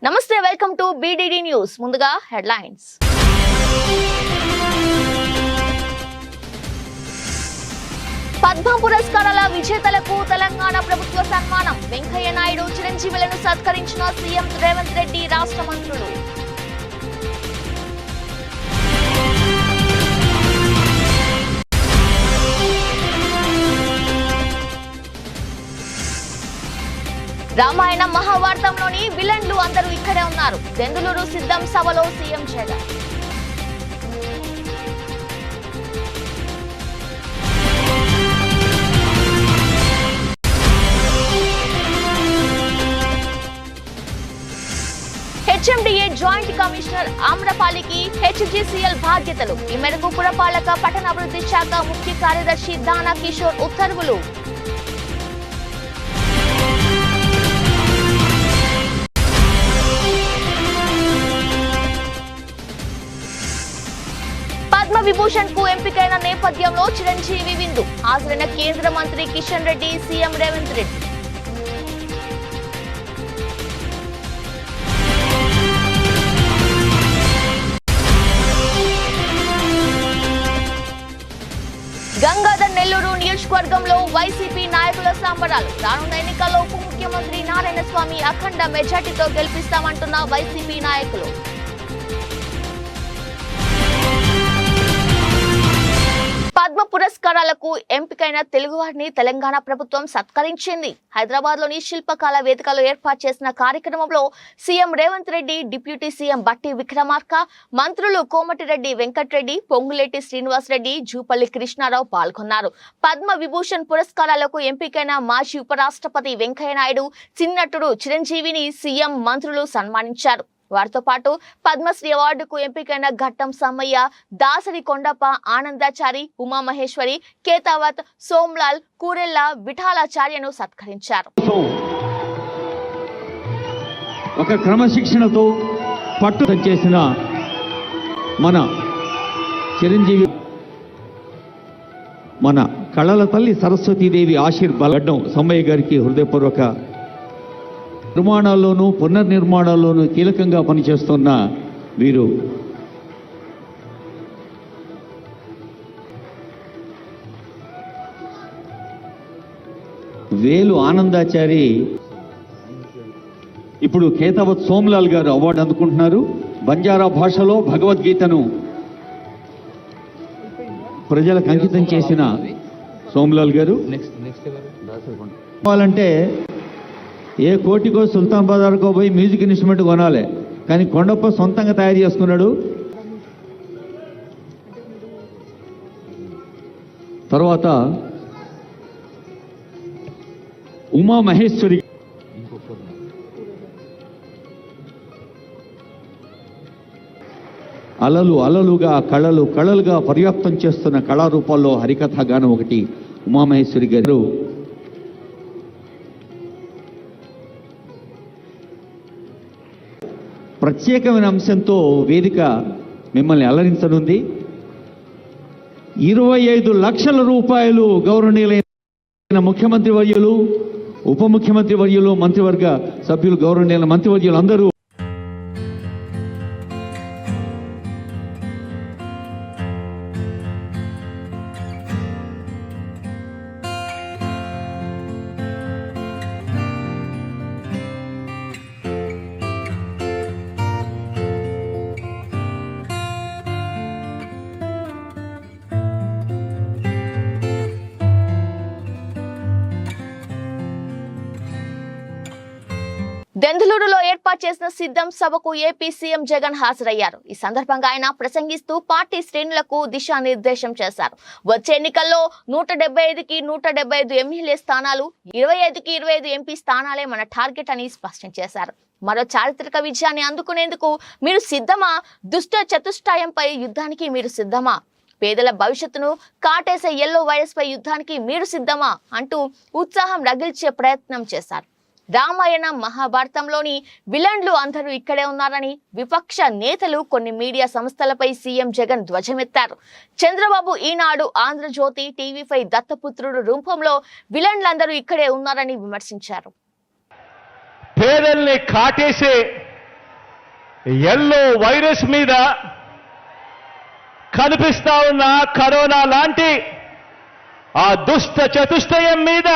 నమస్తే, welcome to BDD news. ముందుగా headlines. Padma పురస్కారాల విజేతలకు తెలంగాణ ప్రభుత్వ సన్మానం. వెంకయ్య నాయుడు, చిరంజీవులను సత్కరించిన సీఎం రేవంత్ రెడ్డి, రాష్ట్ర మంత్రులు. రామాయణం మహాభారతంలోని విలన్లు అందరూ ఇక్కడే ఉన్నారు. దెందులూరు సిద్ధం సభలో CM Jagan. HMDA joint commissioner ఆమ్రపాలికి హెచ్జిసిఎల్ బాధ్యతలు. ఈ మేరకు పురపాలక పట్టణాభివృద్ధి శాఖ ముఖ్య కార్యదర్శి దానా కిషోర్ ఉత్తర్వులు. పద్మవిభూషణ్ కు ఎంపికైన నేపథ్యంలో చిరంజీవి విందు. హాజరైన కేంద్ర మంత్రి కిషన్ రెడ్డి, సీఎం రేవంత్ రెడ్డి. గంగాధర్ నెల్లూరు నియోజకవర్గంలో వైసీపీ నాయకుల సంబరాలు. రానున్న ఎన్నికల్లో ఉప ముఖ్యమంత్రి నారాయణ స్వామి అఖండ మెజార్టీతో గెలిపిస్తామంటున్న వైసీపీ నాయకులు. పద్మ పురస్కారాలకు ఎంపికైన తెలుగువారిని తెలంగాణ ప్రభుత్వం సత్కరించింది. హైదరాబాద్ లోని శిల్పకళ వేదికలో ఏర్పాటు చేసిన కార్యక్రమంలో CM Revanth Reddy, deputy CM బట్టి విక్రమార్క, మంత్రులు కోమటిరెడ్డి వెంకటరెడ్డి, పొంగులేటి శ్రీనివాసరెడ్డి, జూపల్లి కృష్ణారావు పాల్గొన్నారు. పద్మ విభూషణ్ పురస్కారాలకు ఎంపికైన మాజీ ఉపరాష్ట్రపతి వెంకయ్య నాయుడు, చిన్నట్టుడు చిరంజీవిని సీఎం, మంత్రులు సన్మానించారు. వారితో పాటు పద్మశ్రీ అవార్డుకు ఎంపికైన ఘట్టం సమ్మయ్య, దాసరి కొండప్ప, ఆనందాచారి, ఉమామహేశ్వరి, కేతావత్, సోమ్లాల్, కూరెల్ల, విఠాలాచార్యను సత్కరించారు. ఒక క్రమశిక్షణతో పట్టు చేసిన మన చిరంజీవి, మన కళల తల్లి సరస్వతీదేవి ఆశీర్వాదం సమ్మయ్య గారికి హృదయపూర్వక నిర్మాణాల్లోనూ పునర్నిర్మాణాల్లోనూ కీలకంగా పనిచేస్తున్న వీరు వేలు ఆనందాచారి, ఇప్పుడు కేతావత్ సోమ్లాల్ గారు అవార్డు అందుకుంటున్నారు. బంజారా భాషలో భగవద్గీతను ప్రజలకు అంకితం చేసిన సోమ్లాల్ గారు. కావాలంటే ఏ కోటికో సుల్తాన్ బజార్కో పోయి మ్యూజిక్ ఇన్స్ట్రుమెంట్ కొనాలి, కానీ కొండప్ప సొంతంగా తయారు చేసుకున్నాడు. తర్వాత ఉమామహేశ్వరి, అలలు అలలుగా, కళలు కళలుగా పర్యాప్తం చేస్తున్న కళారూపాల్లో హరికథ గానం ఒకటి. ఉమామహేశ్వరి గారు ప్రత్యేకమైన అంశంతో వేదిక మిమ్మల్ని అలరించనుంది. 25 లక్షల రూపాయలు గౌరవనీయులైన ముఖ్యమంత్రి వర్యులు, ఉప ముఖ్యమంత్రి వర్యులు, మంత్రివర్గ సభ్యులు, గౌరవనీయుల మంత్రివర్యులు అందరూ దెందులూరులో ఏర్పాటు చేసిన సిద్ధం సభకు ఏపీ సీఎం జగన్ హాజరయ్యారు. ఈ సందర్భంగా ఆయన ప్రసంగిస్తూ పార్టీ శ్రేణులకు దిశానిర్దేశం చేశారు. వచ్చే ఎన్నికల్లో 175కి 175 ఎమ్మెల్యే స్థానాలు, 25కి 25 ఎంపీ స్థానాలే మన టార్గెట్ అని స్పష్టం చేశారు. మరో చారిత్రక విజయాన్ని అందుకునేందుకు మీరు సిద్ధమా? దుష్ట చతుష్టయంపై యుద్ధానికి మీరు సిద్ధమా? పేదల భవిష్యత్తును కాటేసే ఎల్లో వైరస్ పై యుద్ధానికి మీరు సిద్ధమా అంటూ ఉత్సాహం రగిల్చే ప్రయత్నం చేశారు. రామాయణం మహాభారతంలోని విలన్లు అందరూ ఇక్కడే ఉన్నారని విపక్ష నేతలు కొన్ని మీడియా సంస్థలపై సీఎం జగన్ ధ్వజమెత్తారు. చంద్రబాబు ఈనాడు, ఆంధ్రజ్యోతి, టీవీపై దత్తపుత్రుడు రూపంలో విలన్లందరూ ఇక్కడే ఉన్నారని విమర్శించారు. పేదల్ని కాటేసే ఎల్లో వైరస్ మీద కనిపిస్తా ఉన్న కరోనా లాంటి ఆ దుష్ట చతుష్టయం మీద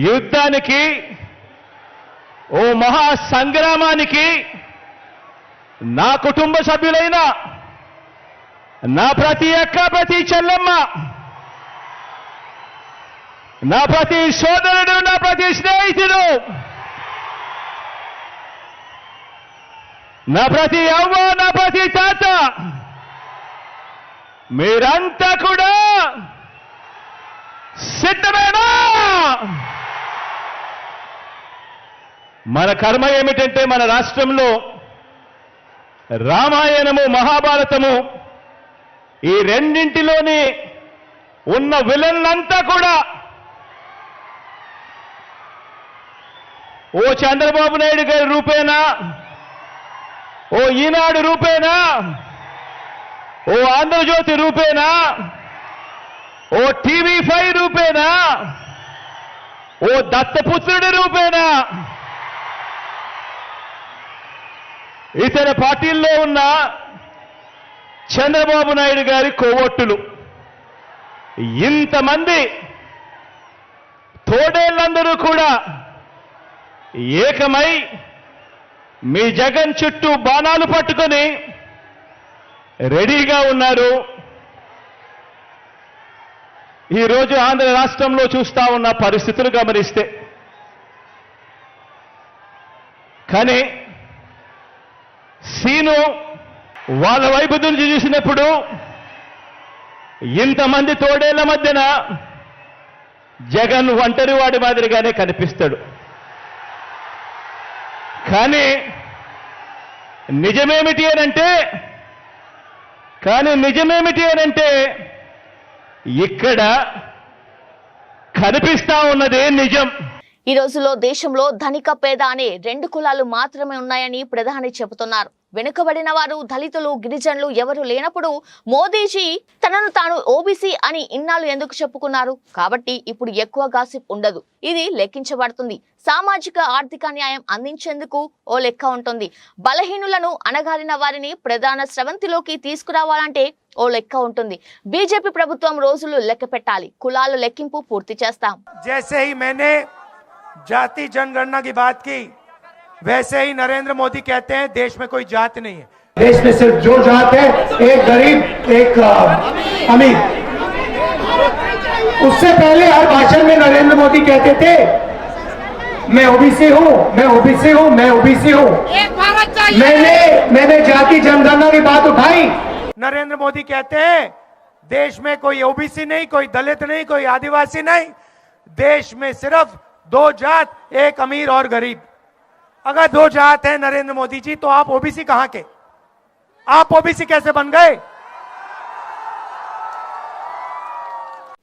యుద్ధానికి, ఓ మహా సంగ్రామానికి నా కుటుంబ సభ్యులైన నా ప్రతి అక్క, ప్రతి చెల్లెమ్మ, నా ప్రతి సోదరుడు, నా ప్రతి స్నేహితుడు, నా ప్రతి అవ్వ, నా ప్రతి తాత, మీరంతా కూడా సిద్ధమేనా? మన కర్మ ఏమిటంటే మన రాష్ట్రంలో రామాయణము, మహాభారతము ఈ రెండింటిలోని ఉన్న విలన్లంతా కూడా ఓ చంద్రబాబు నాయుడు గారి రూపేనా, ఓ ఈనాడు రూపేనా, ఓ ఆంధ్రజ్యోతి రూపేనా, ఓ TV5 రూపేనా, ఓ దత్తపుత్రుడి రూపేనా, ఇతర పార్టీల్లో ఉన్న చంద్రబాబు నాయుడు గారి కోవొట్టులు, ఇంతమంది తోడేళ్లందరూ కూడా ఏకమై మీ జగన్ చుట్టూ బాణాలు పట్టుకొని రెడీగా ఉన్నారు. ఈరోజు ఆంధ్ర రాష్ట్రంలో చూస్తా ఉన్న పరిస్థితులు గమనిస్తే, కానీ సీను వాళ్ళ వైపు నుంచి చూసినప్పుడు ఇంతమంది తోడేళ్ల మధ్యన జగన్ ఒంటరి వాడి మాదిరిగానే కనిపిస్తాడు. కానీ నిజమేమిటి అనంటే ఇక్కడ కనిపిస్తా ఉన్నదే నిజం. ఈ రోజులో దేశంలో ధనిక పేద అనే రెండు కులాలు మాత్రమే ఉన్నాయని ప్రధాని చెబుతున్నారు. వెనుకబడిన వారు, దళితులు, గిరిజనులు ఎవరు లేనప్పుడు మోదీజీ తనను తాను ఓబీసీ అని ఇన్నాళ్ళు ఎందుకు చెప్పుకున్నారు? కాబట్టి ఇప్పుడు ఎక్కువ గాసిప్ ఉండదు, ఇది లెక్కించబడుతుంది. సామాజిక ఆర్థిక న్యాయం అందించేందుకు ఓ లెక్క ఉంటుంది. బలహీనులను, అణగారిన వారిని ప్రధాన స్రవంతిలోకి తీసుకురావాలంటే ఓ లెక్క ఉంటుంది. బీజేపీ ప్రభుత్వం రోజులు లెక్క పెట్టాలి. కులాల లెక్కింపు పూర్తి చేస్తాం. जैसे ही मैंने जाति जनगणना की बात की, वैसे ही नरेंद्र मोदी कहते हैं देश में कोई जात नहीं है। देश में सिर्फ जो जात है, एक गरीब, एक अमीर। उससे पहले हर भाषण में नरेंद्र मोदी कहते थे मैं ओबीसी हूँ, मैं ओबीसी हूँ, मैं ओबीसी हूँ। मैंने जाति जनगणना की बात उठाई। नरेंद्र मोदी कहते हैं देश में कोई ओबीसी नहीं, कोई दलित नहीं, कोई आदिवासी नहीं, देश में सिर्फ दो जात, एक अमीर और गरीब। अगर दो जात है नरेंद्र मोदी जी, तो आप ओबीसी कहां के? आप ओबीसी कैसे बन गए?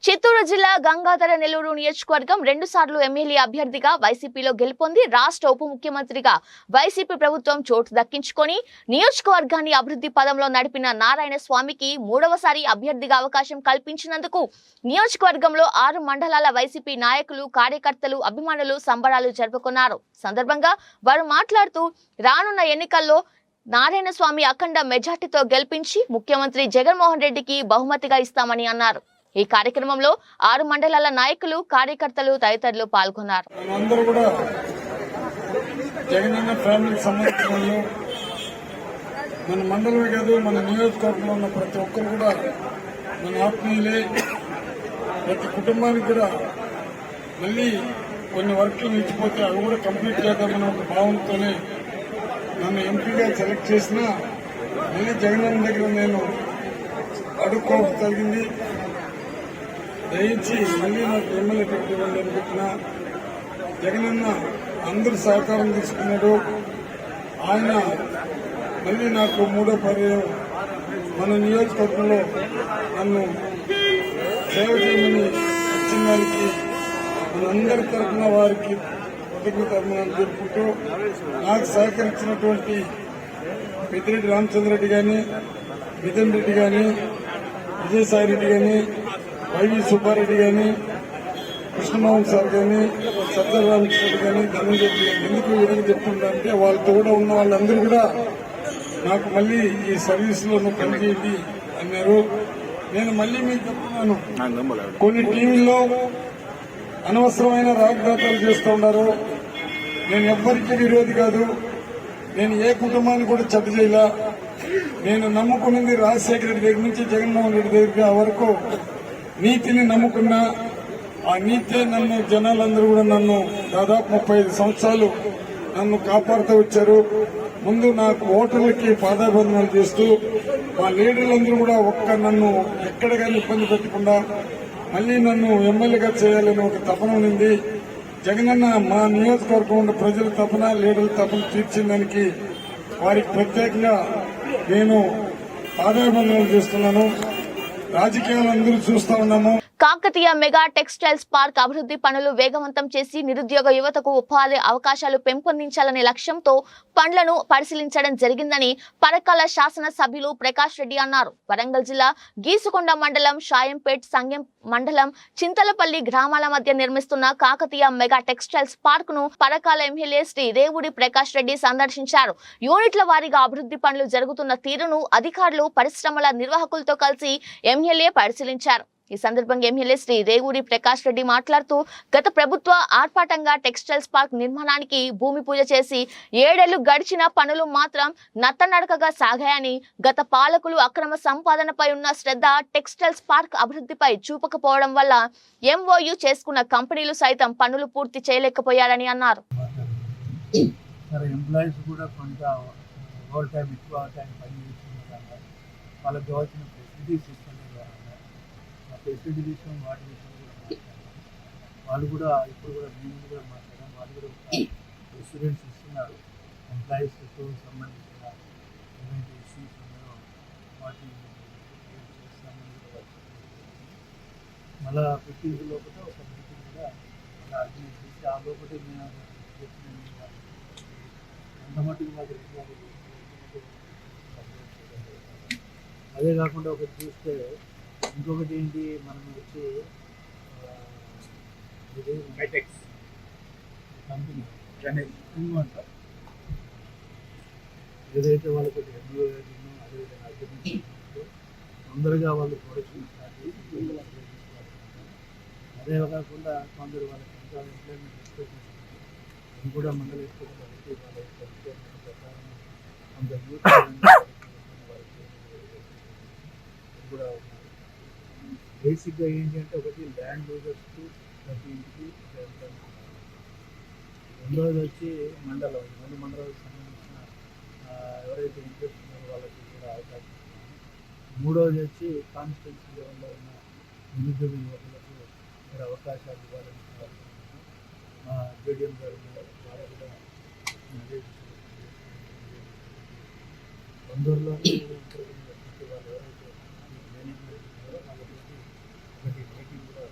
చిత్తూరు జిల్లా గంగాధర నెల్లూరు నియోజకవర్గం 2 సార్లు ఎమ్మెల్యే అభ్యర్థిగా వైసీపీలో గెలుపొంది రాష్ట్ర ఉప ముఖ్యమంత్రిగా వైసీపీ ప్రభుత్వం చోటు దక్కించుకొని నియోజకవర్గాన్ని అభివృద్ధి పదంలో నడిపిన నారాయణ స్వామికి 3వసారి అభ్యర్థిగా అవకాశం కల్పించినందుకు నియోజకవర్గంలో 6 మండలాల వైసీపీ నాయకులు, కార్యకర్తలు, అభిమానులు సంబరాలు జరుపుకున్నారు. సందర్భంగా వారు మాట్లాడుతూ రానున్న ఎన్నికల్లో నారాయణ స్వామి అఖండ మెజార్టీతో గెలిపించి ముఖ్యమంత్రి జగన్మోహన్ రెడ్డికి బహుమతిగా ఇస్తామని అన్నారు. ఈ కార్యక్రమంలో 6 మండలాల నాయకులు, కార్యకర్తలు తదితరులు పాల్గొన్నారు. అందరూ కూడా జగనన్న ఫ్యామిలీకి సంబంధించిన వాళ్ళు, మన మండలమే కాదు మన నియోజకవర్గంలో ఉన్న ప్రతి ఒక్కరు కూడా మన ఆత్మీయులే. ప్రతి కుటుంబానికి కూడా మళ్ళీ కొన్ని వర్క్లు నిలిచిపోతే అవి కూడా కంప్లీట్ చేద్దామన్న ఒక భావనతోనే నన్ను ఎంపీగా సెలెక్ట్ చేసినా మళ్ళీ జగనన్న దగ్గర నేను అడుక్కోవడం జరిగింది. దయించి మళ్ళీ నాకు ఎమ్మెల్యే టికెట్ ఇవ్వండి అని చెప్పిన జగనన్న అందరూ సహకారం తీసుకున్నాడు. ఆయన మళ్ళీ నాకు 3వ పర్యాయం మన నియోజకవర్గంలో నన్ను సేవ చేయమని వచ్చిన దానికి మనందరి తరఫున వారికి కృతజ్ఞతలు తెలుపుకుంటూ నాకు సహకరించినటువంటి పెద్దిరెడ్డి రామచంద్రరెడ్డి గాని, మిథున్ రెడ్డి గాని, విజయసాయి రెడ్డి గాని, వైవి సుబ్బారెడ్డి గాని, కృష్ణమోహన్ సార్ గాని, సజ్జల రామకృష్ణుడు కానీ ధనంజయ ఎందుకు ఎందుకు చెప్తుంటే వాళ్ళతో కూడా ఉన్న వాళ్ళందరూ కూడా నాకు మళ్ళీ ఈ సర్వీస్ లో నువ్వు పనిచేయండి అన్నారు. నేను మళ్ళీ మీకు చెప్తున్నాను, కొన్ని టీవీల్లో అనవసరమైన రాగదాతాలు చేస్తూ ఉన్నారు. నేను ఎవ్వరికీ విరోధి కాదు. నేను ఏ కుటుంబాన్ని కూడా చెడ్డ చేయలా. నేను నమ్ముకున్నది రాజశేఖర రెడ్డి దగ్గర నుంచి జగన్మోహన్ రెడ్డి దగ్గర వరకు నీతిని నమ్ముకున్నా. ఆ నీతే నన్ను జనాలందరూ కూడా నన్ను దాదాపు 35 సంవత్సరాలు నన్ను కాపాడుతూ వచ్చారు. ముందు నాకు ఓటర్లకి పాదాబంధనాలు చేస్తూ మా లీడర్లందరూ కూడా నన్ను ఎక్కడ కానీ ఇబ్బంది పెట్టకుండా మళ్ళీ నన్ను ఎమ్మెల్యేగా చేయాలని ఒక తపన ఉంది. జగనన్న మా నియోజకవర్గం ఉన్న ప్రజల తపన, లీడర్ల తపన తీర్చిందానికి వారికి ప్రత్యేకంగా నేను పాదాబంధనాలు చేస్తున్నాను. రాజకీయాలు అందరూ చూస్తా ఉన్నాము. కాకతీయ మెగా టెక్స్టైల్స్ పార్క్ అభివృద్ధి పనులు వేగవంతం చేసి నిరుద్యోగ యువతకు ఉపాధి అవకాశాలు పెంపొందించాలనే లక్ష్యంతో పనులను పరిశీలించడం జరిగిందని పరకాల శాసన సభ్యులు ప్రకాష్ రెడ్డి అన్నారు. వరంగల్ జిల్లా గీసుకొండ మండలం షాయంపేట్, సంగెం మండలం చింతలపల్లి గ్రామాల మధ్య నిర్మిస్తున్న కాకతీయ మెగా టెక్స్టైల్స్ పార్క్ ను పరకాల ఎమ్మెల్యే శ్రీ రేవూరి ప్రకాష్ రెడ్డి సందర్శించారు. యూనిట్ల వారీగా అభివృద్ధి పనులు జరుగుతున్న తీరును అధికారులు, పరిశ్రమల నిర్వాహకులతో కలిసి ఎమ్మెల్యే పరిశీలించారు. ఈ సందర్భంగా ఎమ్మెల్యే శ్రీ రేవూరి ప్రకాష్ రెడ్డి మాట్లాడుతూ గత ప్రభుత్వ ఆర్పాటంగా టెక్స్టైల్స్ పార్క్ నిర్మాణానికి భూమి పూజ చేసి 7 ఏళ్లు గడిచిన పనులు మాత్రం నత్తనడకగా సాగాయని, గత పాలకులు అక్రమ సంపాదనపై ఉన్న శ్రద్ధ టెక్స్టైల్స్ పార్క్ అభివృద్ధిపై చూపకపోవడం వల్ల MOU చేసుకున్న కంపెనీలు సైతం పనులు పూర్తి చేయలేకపోయారని అన్నారు. ఫెసిలిటీ విషయం వాటి విషయం కూడా మాట్లాడారు. వాళ్ళు కూడా ఇప్పుడు కూడా మేము కూడా మాట్లాడాం. వాళ్ళు కూడా స్టూడెంట్స్ ఇస్తున్నారు. ఎంప్లాయీస్తో సంబంధించిన ఏమైతే ఇష్యూస్ ఉన్నాయో వాటిని చేస్తామని కూడా మళ్ళా 15 లోపల ఒక మీటింగ్ కూడా మళ్ళీ ఆర్గనైజ్ చేసి ఆ లోపల మేము ఎంత మట్టుకు మాకు అదే కాకుండా ఒకటి చూస్తే ఇంకొకటి ఏంటి, మనం వచ్చి బైటెక్స్ కంపెనీ అంటారు ఏదైతే వాళ్ళకి MOU అదేవిధంగా అగ్రిమెంట్ తొందరగా వాళ్ళు ప్రొడక్షన్ స్టార్ట్ చేసి అదే కాకుండా కొందరు వాళ్ళకి ఇంకా ఎంప్లాయ్మెంట్ ఎక్స్పెక్టేషన్ అది కూడా మండల ఎక్స్పెక్టేషన్ వాళ్ళ రిక్వైర్మెంట్ ప్రకారం కొంత యూత్ కూడా బేసిక్గా ఏంటి అంటే ఒకటి ల్యాండ్ యూజర్స్కి ప్రతి ఇంటికి రెండోది వచ్చి మండలం 2 మండలాలకు సంబంధించిన ఎవరైతే ఇంట్రెస్ట్ ఉన్నారో వాళ్ళకి కూడా అవకాశం ఉంది. మూడోది వచ్చి కాన్స్టిట్యున్సీ లెవెల్లో ఉన్న నిరుద్యోగ యువకులకు మీరు అవకాశాలు ఇవ్వాలని మా JDM గారు వాళ్ళు కూడా తొందరలోనే వాళ్ళు ఎవరైతే మేనేజ్మెంట్ ఉన్నారో వాళ్ళకి ఒకటి మీటింగ్ కూడా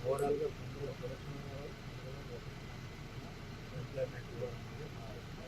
ఓవరాల్గా తొందరగా ప్రొడక్షన్ ఎంప్లాయ్మెంట్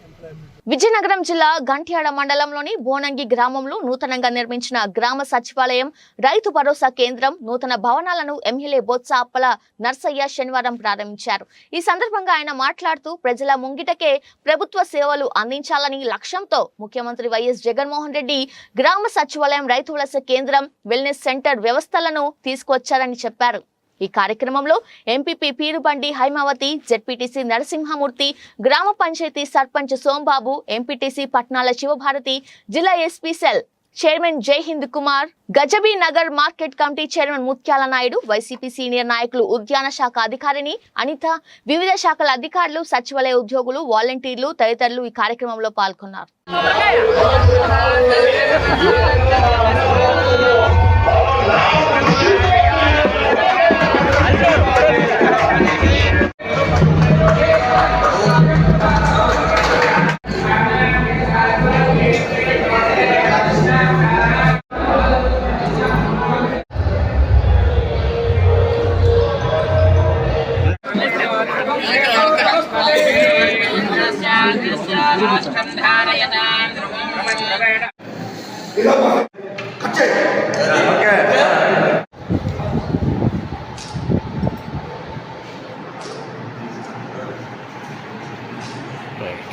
ఎంప్లాయ్మెంట్. విజయనగరం జిల్లా గంట్యాడ మండలంలోని బోనంగి గ్రామంలో నూతనంగా నిర్మించిన గ్రామ సచివాలయం, రైతు భరోసా కేంద్రం, నూతన భవనాలను ఎమ్మెల్యే బొత్స అప్పల నర్సయ్య శనివారం ప్రారంభించారు. ఈ సందర్భంగా ఆయన మాట్లాడుతూ ప్రజల ముంగిటకే ప్రభుత్వ సేవలు అందించాలని లక్ష్యంతో ముఖ్యమంత్రి వైఎస్ జగన్మోహన్ రెడ్డి గ్రామ సచివాలయం, రైతు భరోసా కేంద్రం, వెల్నెస్ సెంటర్ వ్యవస్థలను తీసుకొచ్చారని చెప్పారు. ఈ కార్యక్రమంలో ఎంపీపీ పీరుబండి హైమావతి, జెడ్పీటీసీ నరసింహమూర్తి, గ్రామ పంచాయతీ సర్పంచ్ సోంబాబు, ఎంపీటీసీ పట్నాల శివభారతి, జిల్లా SP cell chairman Jaihind Kumar, Gajabi Nagar market committee chairman Mutyala Naidu, YCP senior నాయకులు, ఉద్యాన శాఖ అధికారిని అనిత, వివిధ శాఖల అధికారులు, సచివాలయ ఉద్యోగులు, వాలంటీర్లు తదితరులు ఈ కార్యక్రమంలో పాల్గొన్నారు.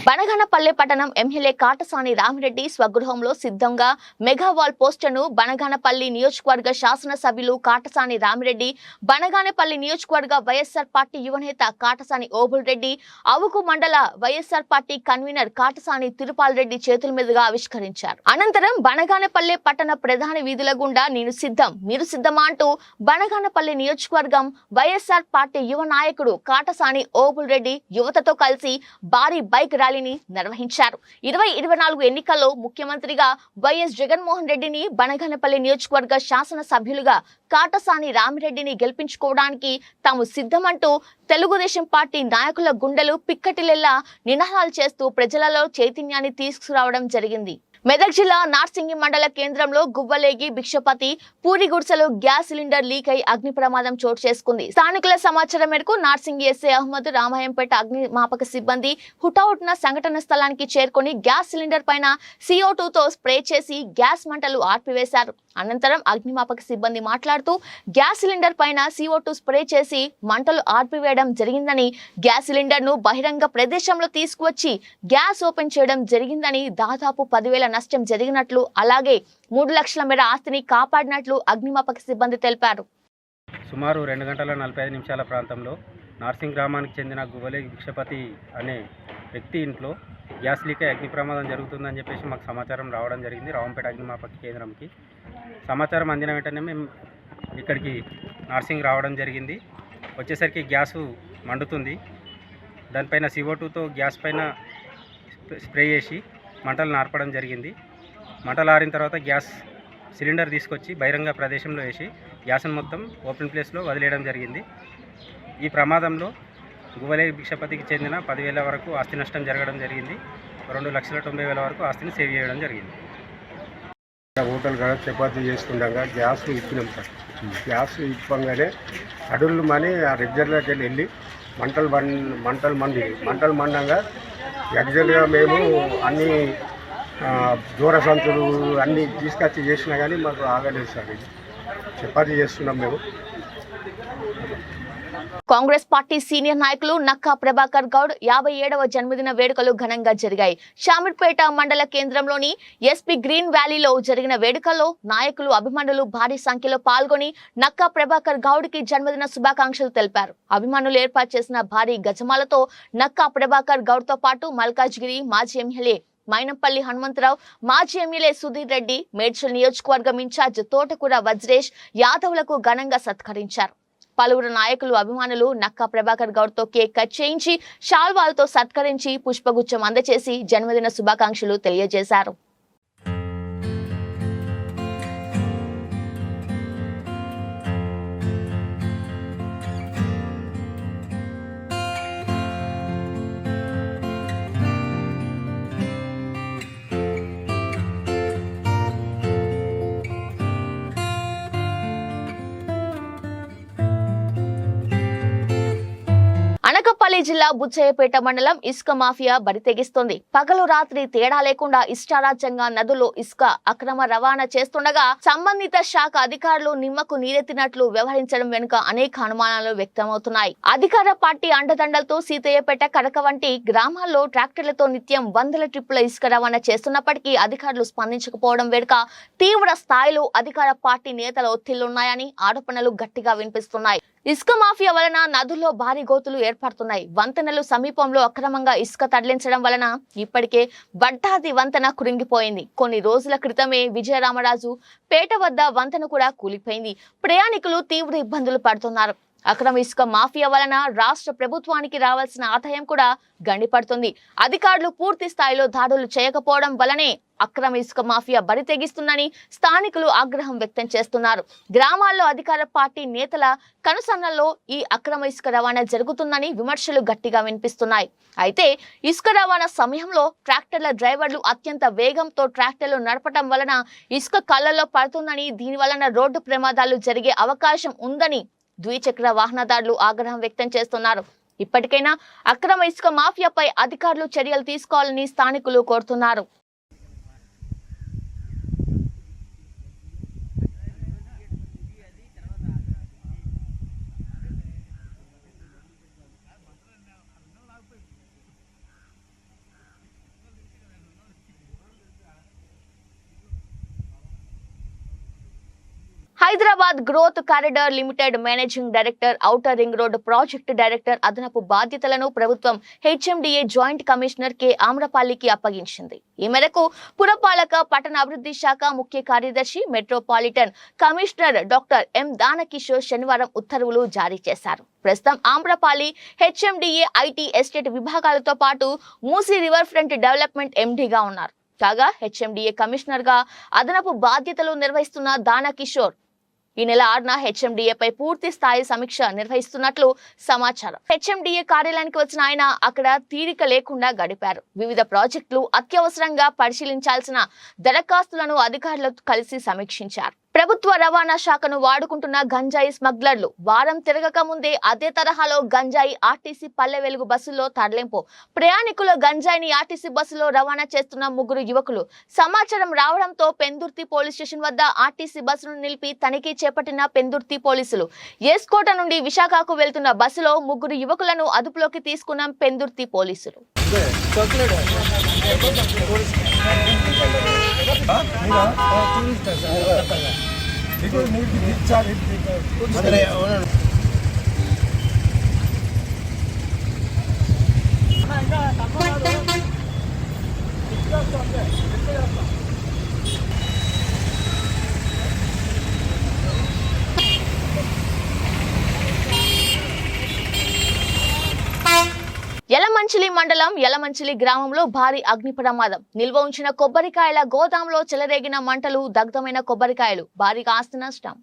బనగానపల్లె పట్టణం ఎమ్మెల్యే కాటసాని రామిరెడ్డి స్వగృహంలో సిద్ధంగా మెగావాల్ పోస్టర్ను బనగానపల్లి నియోజకవర్గ శాసనసభ్యులు కాటసాని రామిరెడ్డి, బనగానపల్లి నియోజకవర్గ వైఎస్ఆర్ పార్టీ యువనేత కాటసాని ఓబుల్ రెడ్డి, అవుకు మండల వైఎస్ఆర్ పార్టీ కన్వీనర్ కాటసాని తిరుపాల్ రెడ్డి చేతుల మీదుగా ఆవిష్కరించారు. అనంతరం బనగానపల్లె పట్టణ ప్రధాన వీధుల గుండా నేను సిద్ధం మీరు సిద్ధమా అంటూ బనగానపల్లి నియోజకవర్గం వైఎస్ఆర్ పార్టీ యువ నాయకుడు కాటసాని ఓబుల్ రెడ్డి యువతతో కలిసి భారీ బైక్ ర్యాలీని నిర్వహించారు. 2024 ఎన్నికల్లో ముఖ్యమంత్రిగా వైఎస్ జగన్మోహన్ రెడ్డిని, బనగానపల్లి నియోజకవర్గ శాసన సభ్యులుగా కాటసాని రామిరెడ్డిని గెలిపించుకోవడానికి తాము సిద్ధమంటూ తెలుగుదేశం పార్టీ నాయకుల గుండెలు పిక్కటిలెల్లా నినాదాలు చేస్తూ ప్రజలలో చైతన్యాన్ని తీసుకురావడం జరిగింది. మెదక్ జిల్లా నార్సింగి మండల కేంద్రంలో గువ్వలేగి భిక్షపతి పూరి గుడిసెలో గ్యాస్ సిలిండర్ లీక్ అయి అగ్ని ప్రమాదం చోటు చేసుకుంది. స్థానికుల సమాచారం మేరకు నార్సింగి ఎస్ఐ అహ్మద్, రామాయంపేట అగ్నిమాపక సిబ్బంది హుటాహుటిన సంఘటన స్థలానికి చేరుకొని గ్యాస్ సిలిండర్ పైన CO2తో స్ప్రే చేసి గ్యాస్ మంటలు ఆర్పివేశారు. అనంతరం అగ్నిమాపక సిబ్బంది మాట్లాడుతూ గ్యాస్ సిలిండర్ పైన CO2 స్ప్రే చేసి మంటలు ఆర్పివేయడం జరిగిందని, గ్యాస్ సిలిండర్ ను బహిరంగ ప్రదేశంలో తీసుకువచ్చి గ్యాస్ ఓపెన్ చేయడం జరిగిందని, దాదాపు 10,000 నష్టం జరిగినట్లు, అలాగే 3 లక్షల మేర ఆస్తిని కాపాడినట్లు అగ్నిమాపక సిబ్బంది తెలిపారు. సుమారు 2 గంటల 45 నిమిషాల ప్రాంతంలో నార్సింగ్ గ్రామానికి చెందిన గువ్వలేగి భిక్షపతి అనే వ్యక్తి ఇంట్లో గ్యాస్ లీక్ అయి అగ్ని ప్రమాదం జరుగుతుందని చెప్పేసి మాకు సమాచారం రావడం జరిగింది. రావంపేట అగ్నిమాపక కేంద్రంకి సమాచారం అందిన వెంటనే మేము ఇక్కడికి నార్సింగ్ రావడం జరిగింది. వచ్చేసరికి గ్యాసు మండుతుంది. దానిపైన CO2తో గ్యాస్ పైన స్ప్రే చేసి మంటలు నార్పడం జరిగింది. మంటలు ఆరిన తర్వాత గ్యాస్ సిలిండర్ తీసుకొచ్చి బహిరంగ ప్రదేశంలో వేసి గ్యాస్ను మొత్తం ఓపెన్ ప్లేస్లో వదిలేయడం జరిగింది. ఈ ప్రమాదంలో గువ్వలేగి భిక్షపతికి చెందిన 10,000 వరకు ఆస్తి నష్టం జరగడం జరిగింది. 2,90,000 వరకు ఆస్తిని సేవ్ చేయడం జరిగింది. హోటల్ కాడ చపాతీ చేసుకుండగా గ్యాస్ ఇచ్చినాం సార్. గ్యాస్ ఇప్పగానే అడుళ్ళు మని ఆ రెగ్యులర్కి వెళ్ళి మంటలు మండంగా యాక్చువల్గా మేము అన్ని దూర సంచులు అన్నీ తీసుకొచ్చి చేసినా కానీ మాకు ఆగలేదు సార్. ఇది చపాతీ చేస్తున్నాం మేము. కాంగ్రెస్ పార్టీ సీనియర్ నాయకులు నక్కా ప్రభాకర్ గౌడ్ 57వ జన్మదిన వేడుకలు ఘనంగా జరిగాయి. షామీర్పేట మండల కేంద్రంలోని SP గ్రీన్ వ్యాలీలో జరిగిన వేడుకల్లో నాయకులు, అభిమానులు భారీ సంఖ్యలో పాల్గొని నక్కా ప్రభాకర్ గౌడ్ కి జన్మదిన శుభాకాంక్షలు తెలిపారు. అభిమానులు ఏర్పాటు చేసిన భారీ గజమాలతో నక్కా ప్రభాకర్ గౌడ్ తో పాటు మల్కాజ్గిరి మాజీ ఎమ్మెల్యే మైనంపల్లి హనుమంతరావు, మాజీ ఎమ్మెల్యే సుధీర్ రెడ్డి, మేడ్చల్ నియోజకవర్గం ఇన్ఛార్జ్ తోటకూర వజ్రేష్ యాదవ్లకు ఘనంగా సత్కరించారు. పలువురు నాయకులు, అభిమానులు నక్కా ప్రభాకర్ గౌడ్ తో కేక్ కట్ చేయించి షాల్వాలతో సత్కరించి పుష్పగుచ్చం అందజేసి జన్మదిన శుభాకాంక్షలు తెలియజేశారు. అనకాపల్లి జిల్లా బుచ్చయ్యపేట మండలం ఇసుక మాఫియా బరితెగిస్తోంది. పగలు రాత్రి తేడా లేకుండా ఇష్టారాజ్యంగా నదుల్లో ఇసుక అక్రమ రవాణా చేస్తుండగా సంబంధిత శాఖ అధికారులు నిమ్మకు నీరెత్తినట్లు వ్యవహరించడం వెనుక అనేక అనుమానాలు వ్యక్తమవుతున్నాయి. అధికార పార్టీ అండదండలతో సీతయ్యపేట, కడక వంటి గ్రామాల్లో ట్రాక్టర్లతో నిత్యం 100 ట్రిప్పుల ఇసుక రవాణా చేస్తున్నప్పటికీ అధికారులు స్పందించకపోవడం వెనుక తీవ్ర స్థాయిలో అధికార పార్టీ నేతల ఒత్తిళ్లున్నాయని ఆరోపణలు గట్టిగా వినిపిస్తున్నాయి. ఇసుక మాఫియా వలన నదుల్లో భారీ గోతులు ఏర్పడుతున్నాయి. వంతెనలు సమీపంలో అక్రమంగా ఇసుక తరలించడం వలన ఇప్పటికే వడ్డాది వంతెన కురింగిపోయింది. కొన్ని రోజుల క్రితమే విజయరామరాజు పేట వద్ద వంతెన కూడా కూలిపోయింది. ప్రయాణికులు తీవ్ర ఇబ్బందులు పడుతున్నారు. అక్రమ ఇసుక మాఫియా వలన రాష్ట్ర ప్రభుత్వానికి రావాల్సిన ఆదాయం కూడా గండిపడుతుంది. అధికారులు పూర్తి స్థాయిలో దాడులు చేయకపోవడం వలనే అక్రమ ఇసుక మాఫియా బరి తెగిస్తుందని స్థానికులు ఆగ్రహం వ్యక్తం చేస్తున్నారు. గ్రామాల్లో అధికార పార్టీ నేతల కనుసన్నల్లో ఈ అక్రమ ఇసుక రవాణా జరుగుతుందని విమర్శలు గట్టిగా వినిపిస్తున్నాయి. అయితే ఇసుక రవాణా సమయంలో ట్రాక్టర్ల డ్రైవర్లు అత్యంత వేగంతో ట్రాక్టర్లు నడపడం వలన ఇసుక కళ్ళల్లో పడుతుందని, దీని వలన రోడ్డు ప్రమాదాలు జరిగే అవకాశం ఉందని ద్విచక్ర వాహనదారులు ఆగ్రహం వ్యక్తం చేస్తున్నారు. ఇప్పటికైనా అక్రమ ఇసుక మాఫియాపై అధికారులు చర్యలు తీసుకోవాలని స్థానికులు కోరుతున్నారు. Hyderabad growth corridor limited managing director, outer ring road project director అదనపు బాధ్యతలను ప్రభుత్వం హెచ్ఎండిఏ జాయింట్ కమిషనర్ కె ఆమ్రపాలికి అప్పగించింది. ఈ మేరకు పురపాలక పట్టణ అభివృద్ధి శాఖ ముఖ్య కార్యదర్శి metropolitan commissioner doctor M Danakishore శనివారం ఉత్తర్వులు జారీ చేశారు. ప్రస్తుతం ఆమ్రపాలి హెచ్ఎండిఏ ఐటీ ఎస్టేట్ విభాగాలతో పాటు మూసీ రివర్ ఫ్రంట్ డెవలప్మెంట్ ఎండీగా ఉన్నారు. కాగా హెచ్ఎండిఏ కమిషనర్ గా అదనపు బాధ్యతలు నిర్వహిస్తున్న దానకిషోర్ ఈ నెల 6న హెచ్ఎండిఏపై పూర్తి స్థాయి సమీక్ష నిర్వహిస్తున్నట్లు సమాచారం. హెచ్ఎండిఏ కార్యాలయానికి వచ్చిన ఆయన అక్కడ తీరిక లేకుండా గడిపారు. వివిధ ప్రాజెక్టులు అత్యవసరంగా పరిశీలించాల్సిన దరఖాస్తులను అధికారులతో కలిసి సమీక్షించారు. ప్రభుత్వ రవాణా శాఖను వాడుకుంటున్న గంజాయి స్మగ్లర్లు వారం తిరగక ముందే అదే తరహాలో గంజాయి ఆర్టీసీ పల్లె వెలుగు బస్సుల్లో తరలింపు. ప్రయాణికుల గంజాయిని ఆర్టీసీ బస్సులో రవాణా చేస్తున్న 3 యువకులు. సమాచారం రావడంతో పెందుర్తి పోలీస్ స్టేషన్ వద్ద ఆర్టీసీ బస్సును నిలిపి తనిఖీ చేపట్టిన పెందుర్తి పోలీసులు ఎస్కోట నుండి విశాఖకు వెళ్తున్న బస్సులో 3 యువకులను అదుపులోకి తీసుకున్న పెందుర్తి పోలీసులు. యలమంచిలి మండలం యలమంచిలి గ్రామంలో భారీ అగ్ని ప్రమాదం. నిల్వ ఉంచిన కొబ్బరికాయల గోదాంలో చెలరేగిన మంటలు, దగ్ధమైన కొబ్బరికాయలు, భారీగా ఆస్తి నష్టం.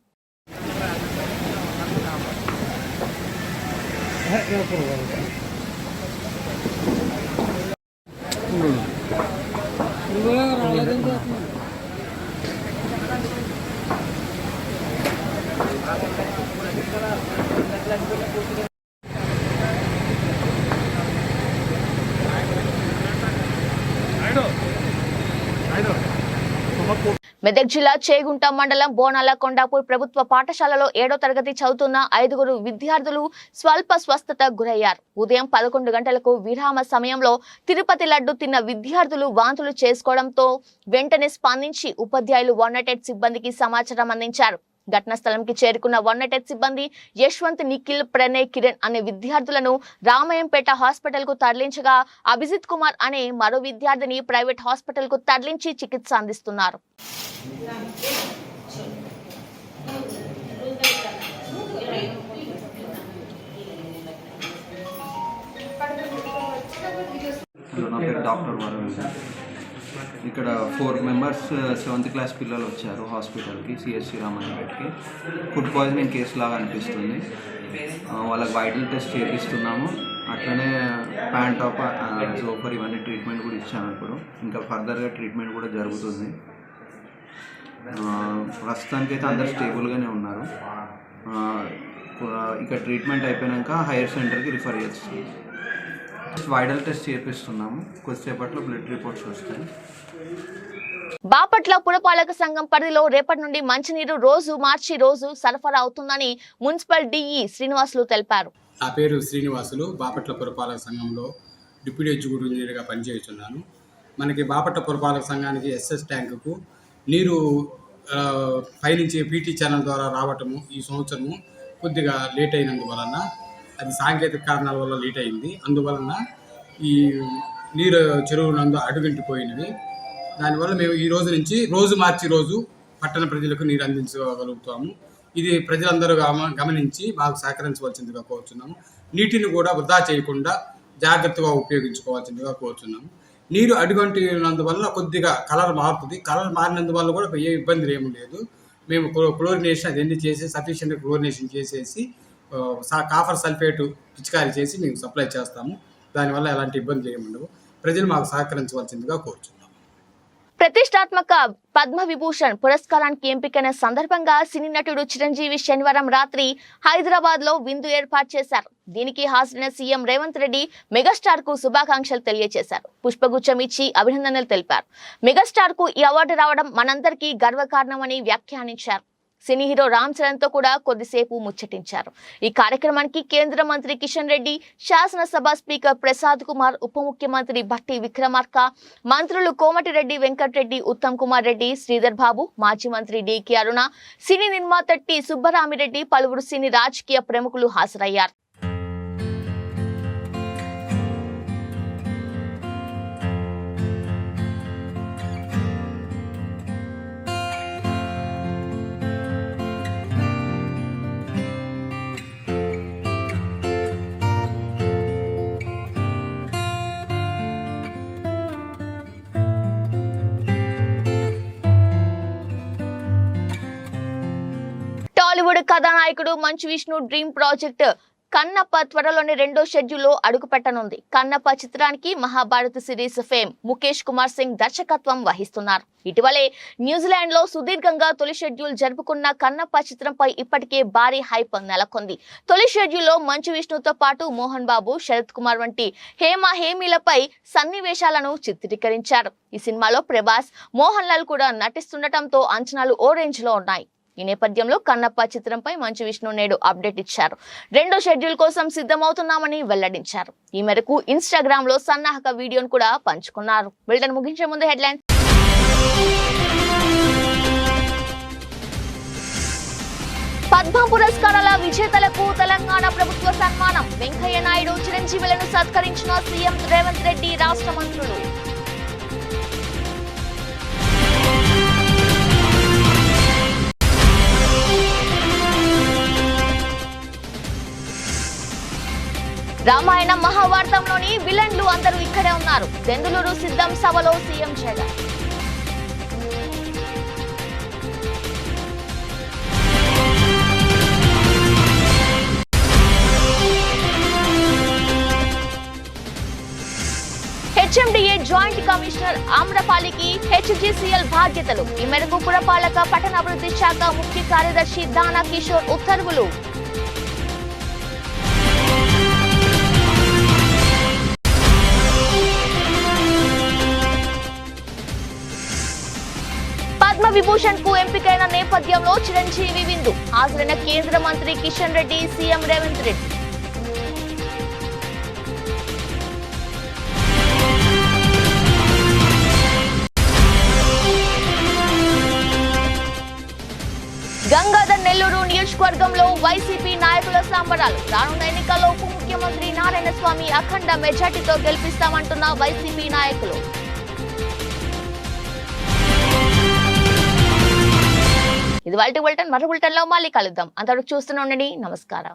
మెదక్ జిల్లా చేగుంట మండలం బోనాల కొండాపూర్ ప్రభుత్వ పాఠశాలలో 7వ తరగతి చదువుతున్న 5 విద్యార్థులు స్వల్ప స్వస్థతకు గురయ్యారు. ఉదయం 11 గంటలకు విరామ సమయంలో తిరుపతి లడ్డు తిన్న విద్యార్థులు వాంతులు చేసుకోవడంతో వెంటనే స్పందించి ఉపాధ్యాయులు 108 సిబ్బందికి సమాచారం అందించారు. ఘటనా స్థలంకి చేరుకున్న 108 సిబ్బంది యశ్వంత్, నిఖిల్, ప్రణయ్, కిరణ్ అనే విద్యార్థులను రామయంపేట హాస్పిటల్ కు తరలించగా అభిజిత్ కుమార్ అనే మరో విద్యార్థిని ప్రైవేట్ హాస్పిటల్ కు తరలించి చికిత్స అందిస్తున్నారు. నా పేరు డాక్టర్ వరుణ్. ఇక్కడ 4 మెంబర్స్ 7th క్లాస్ పిల్లలు వచ్చారు హాస్పిటల్కి, సిఎస్సి రామాయణపేటకి. ఫుడ్ పాయిజనింగ్ కేసు లాగా అనిపిస్తుంది. వాళ్ళకి వైటల్ టెస్ట్ చేపిస్తున్నాము. అట్లనే ప్యాంటాప్, జోఫర్ ఇవన్నీ ట్రీట్మెంట్ కూడా ఇచ్చాము. ఇప్పుడు ఇంకా ఫర్దర్గా ట్రీట్మెంట్ కూడా జరుగుతుంది. ప్రస్తుతానికైతే అందరు స్టేబుల్గానే ఉన్నారు. ఇక ట్రీట్మెంట్ అయిపోయాక హైయర్ సెంటర్కి రిఫర్ చేస్తున్నాం. వైటల్ టెస్ట్ చేపిస్తున్నాము. కొద్దిసేపట్లో బ్లడ్ రిపోర్ట్స్ వస్తాయి. బాపట్ల పురపాలక సంఘం పరిధిలో రేపటి నుండి మంచినీరు రోజు మార్చి రోజు సరఫరా అవుతుందని మున్సిపల్ డిఈ శ్రీనివాసులు తెలిపారు. నా పేరు శ్రీనివాసులు. బాపట్ల పురపాలక సంఘంలో డిప్యూటీ ఎగ్జిక్యూటివ్ ఇంజనీర్గా పనిచేస్తున్నాను. మనకి బాపట్ల పురపాలక సంఘానికి ఎస్ఎస్ ట్యాంకుకు నీరు పైనుంచి పీటీ ఛానల్ ద్వారా రావటము ఈ సంవత్సరము కొద్దిగా లేట్ అయినందువలన, అది సాంకేతిక కారణాల వల్ల లేట్ అయింది. అందువలన ఈ నీరు చెరువు నందు అడుగంటిపోయినవి. దానివల్ల మేము ఈ రోజు నుంచి రోజు మార్చి రోజు పట్టణ ప్రజలకు నీరు అందించగలుగుతాము. ఇది ప్రజలందరూ గమనించి మాకు సహకరించవలసిందిగా కోరుచున్నాము. నీటిని కూడా వృధా చేయకుండా జాగ్రత్తగా ఉపయోగించుకోవాల్సిందిగా కోరుచున్నాము. నీరు అడుగంటినందువల్ల కొద్దిగా కలర్ మారుతుంది. కలర్ మారినందువల్ల కూడా ఏ ఇబ్బంది ఏమీ లేదు. మేము క్లోరినేషన్ అదన్నీ చేసి సఫిషియెంట్ క్లోరినేషన్ చేసేసి కాపర్ సల్ఫేటు పిచికారీ చేసి మేము సప్లై చేస్తాము. దానివల్ల ఎలాంటి ఇబ్బందులు ఏమి ఉండవు. ప్రజలు మాకు సహకరించవలసిందిగా కోరుచున్నాము. ప్రతిష్టాత్మక పద్మ విభూషణ్ పురస్కారానికి ఎంపికైన సందర్భంగా సినీ నటుడు చిరంజీవి శనివారం రాత్రి హైదరాబాద్ లో విందు ఏర్పాటు చేశారు. దీనికి హాజరైన సీఎం రేవంత్ రెడ్డి మెగాస్టార్ కు శుభాకాంక్షలు తెలియజేశారు. పుష్పగుచ్చం ఇచ్చి అభినందనలు తెలిపారు. మెగాస్టార్ కు ఈ అవార్డు రావడం మనందరికీ గర్వకారణమని వ్యాఖ్యానించారు. సినీ హీరో రామ్ చరణ్ తో కూడా కొద్దిసేపు ముచ్చటించారు. ఈ కార్యక్రమానికి కేంద్ర మంత్రి కిషన్ రెడ్డి, శాసనసభ స్పీకర్ ప్రసాద్ కుమార్, ఉప ముఖ్యమంత్రి భట్టి విక్రమార్క, మంత్రులు కోమటిరెడ్డి వెంకటరెడ్డి, ఉత్తమ్ కుమార్ రెడ్డి, శ్రీధర్ బాబు, మాజీ మంత్రి డికే అరుణ, సినీ నిర్మాత టి సుబ్బరామిరెడ్డి, పలువురు సినీ రాజకీయ ప్రముఖులు హాజరయ్యారు. టాలీవుడ్ కథానాయకుడు మంచు విష్ణు డ్రీమ్ ప్రాజెక్ట్ కన్నప్ప త్వరలోని 2వ షెడ్యూల్లో అడుగుపెట్టనుంది. కన్నప్ప చిత్రానికి మహాభారత్ సిరీస్ ఫేమ్ ముఖేష్ కుమార్ సింగ్ దర్శకత్వం వహిస్తున్నారు. ఇటీవలే న్యూజిలాండ్ లో సుదీర్ఘంగా తొలి షెడ్యూల్ జరుపుకున్న కన్నప్ప చిత్రంపై ఇప్పటికే భారీ హైప్ నెలకొంది. తొలి షెడ్యూల్లో మంచు విష్ణుతో పాటు మోహన్ బాబు, శరత్ కుమార్ వంటి హేమీలపై సన్నివేశాలను చిత్రీకరించారు. ఈ సినిమాలో ప్రభాస్, మోహన్ లాల్ కూడా నటిస్తుండటంతో అంచనాలు ఓ రేంజ్ లో ఉన్నాయి. ఈ నేపథ్యంలో కన్నప్ప చిత్రంపై మంచు విష్ణు నేడు అప్డేట్ ఇచ్చారు. 2వ షెడ్యూల్ కోసం సిద్ధమవుతున్నామని వెల్లడించారు. ఈ మేరకు ఇన్స్టాగ్రామ్ లో సన్నాహక వీడియోను కూడా పంచుకున్నారు. బులెటిన్ ముగించే ముందు హెడ్లైన్స్. పద్మ పురస్కారాల విజేతలకు తెలంగాణ ప్రభుత్వ సన్మానం. వెంకయ్య నాయుడు, చిరంజీవులను సత్కరించిన సీఎం రేవంత్ రెడ్డి, రాష్ట్ర మంత్రులు. రామాయణం మహాభారతంలోని విలన్లు అందరూ ఇక్కడే ఉన్నారు. దెందులూరు సిద్ధం సభలో CM Jagan. HMDA joint commissioner ఆమ్రపాలికి హెచ్జిసిఎల్ బాధ్యతలు. ఈ మేరకు పురపాలక పట్టణాభివృద్ధి శాఖ ముఖ్య కార్యదర్శి దానా కిషోర్ ఉత్తర్వులు. పద్మ విభూషణ్ కు ఎంపికైన నేపథ్యంలో చిరంజీవి విందు. హాజరైన కేంద్ర మంత్రి కిషన్ రెడ్డి, సీఎం రేవంత్ రెడ్డి. గంగాధర్ నెల్లూరు నియోజకవర్గంలో వైసీపీ నాయకుల సంబరాలు. రానున్న ఎన్నికల్లో ఉప ముఖ్యమంత్రి నారాయణ స్వామి అఖండ మెజార్టీతో గెలిపిస్తామంటున్న వైసీపీ నాయకులు. ఇది వాల్టి బులెటిన్. మరో బులెటిన్లో మళ్ళీ కలుద్దాం. అంతవరకు చూస్తూనే ఉండండి. నమస్కారం.